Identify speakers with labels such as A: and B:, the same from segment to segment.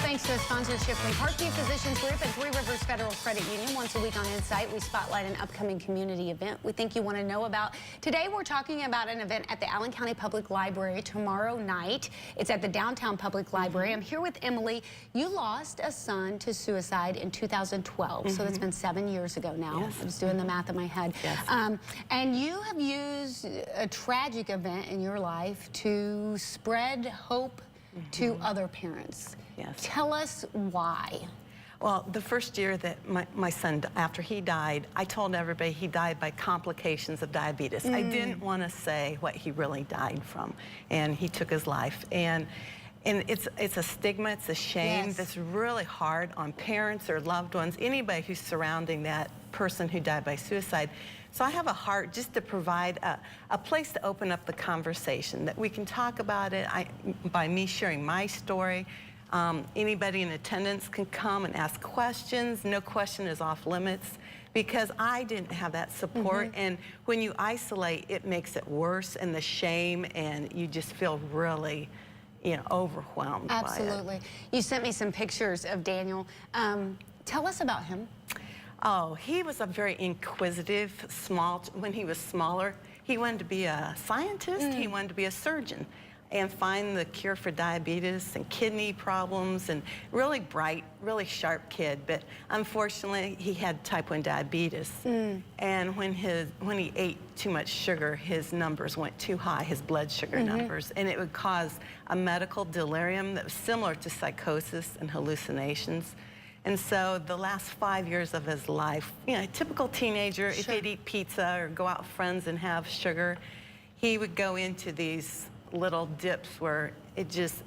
A: Thanks to a sponsorship from Parkview Physicians Group and Three Rivers Federal Credit Union. Once a week on Insight, we spotlight an upcoming community event we think you want to know about. Today, we're talking about an event at the Allen County Public Library tomorrow night. It's at the Downtown Public Library. I'm here with Emily. You lost a son to suicide in 2012, so that's been 7 years ago now.
B: Yes.
A: I was doing the math in my head.
B: Yes.
A: And you have used a tragic event in your life to spread hope to other parents.
B: Yes.
A: Tell us why.
B: Well, the first year that my son, after he died, I told everybody he died by complications of diabetes. I didn't want to say what he really died from, and he took his life. And it's a stigma, it's a shame that's really hard on parents or loved ones, anybody who's surrounding that person who died by suicide. So I have a heart just to provide a place to open up the conversation, that we can talk about it by me sharing my story. Anybody in attendance can come and ask questions. No question is off limits, because I didn't have that support. And when you isolate, it makes it worse, and the shame, and you just feel really, overwhelmed by it.
A: Absolutely. You sent me some pictures of Daniel. Tell us about him.
B: Oh, he was a very inquisitive, when he was smaller, he wanted to be a scientist, he wanted to be a surgeon, and find the cure for diabetes and kidney problems, and really bright, really sharp kid. But unfortunately, he had type 1 diabetes. And when he ate too much sugar, his numbers went too high, his blood sugar numbers, and it would cause a medical delirium that was similar to psychosis and hallucinations. And so the last 5 years of his life, a typical teenager, if he'd eat pizza or go out with friends and have sugar, he would go into these little dips where it just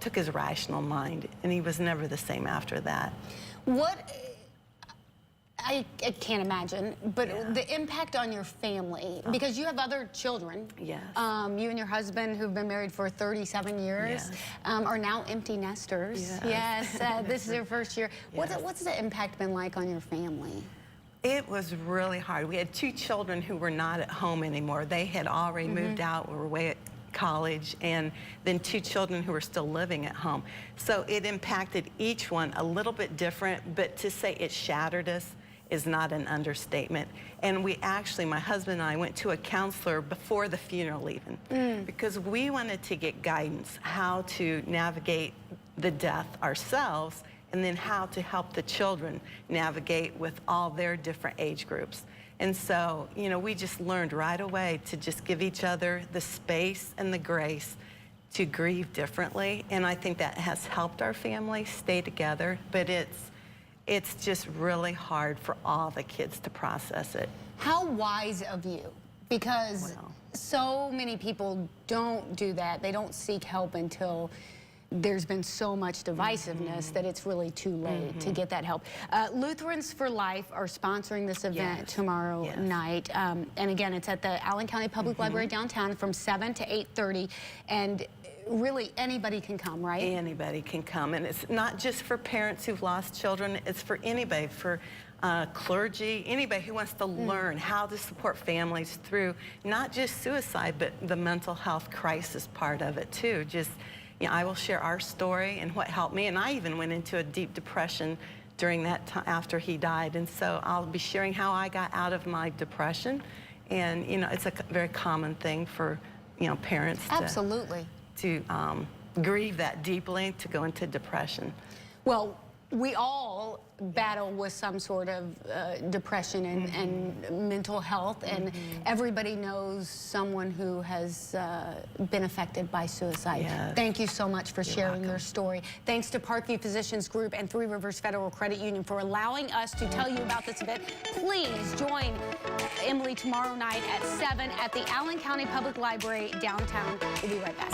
B: took his rational mind, and he was never the same after that.
A: I can't imagine, but the impact on your family, because you have other children.
B: Yes.
A: You and your husband, who've been married for 37 years, are now empty nesters. Yes. This is their first year. What's the impact been like on your family?
B: It was really hard. We had 2 children who were not at home anymore. They had already moved out, were away at college, and then 2 children who were still living at home. So it impacted each one a little bit different, but to say it shattered us is not an understatement. And we actually, my husband and I, went to a counselor before the funeral even, because we wanted to get guidance how to navigate the death ourselves, and then how to help the children navigate with all their different age groups. And so, we just learned right away to just give each other the space and the grace to grieve differently. And I think that has helped our family stay together, but it's just really hard for all the kids to process it.
A: How wise of you, because so many people don't do that. They don't seek help until there's been so much divisiveness that it's really too late to get that help. Lutherans for Life are sponsoring this event tomorrow night. And again, it's at the Allen County Public Library downtown from 7 to 8:30. And really, anybody can come, right?
B: Anybody can come. And it's not just for parents who've lost children. It's for anybody, for clergy, anybody who wants to learn how to support families through not just suicide, but the mental health crisis part of it too. I will share our story and what helped me, and I even went into a deep depression during that time after he died, and so I'll be sharing how I got out of my depression. And it's a very common thing for parents to grieve that deeply, to go into depression.
A: Well, we all battle with some sort of depression and mental health, and everybody knows someone who has been affected by suicide. Thank you so much for sharing your story. Thanks to Parkview Physicians Group and Three Rivers Federal Credit Union for allowing us to tell you about this event. Please join Emily tomorrow night at 7 at the Allen County Public Library downtown. We'll be right back.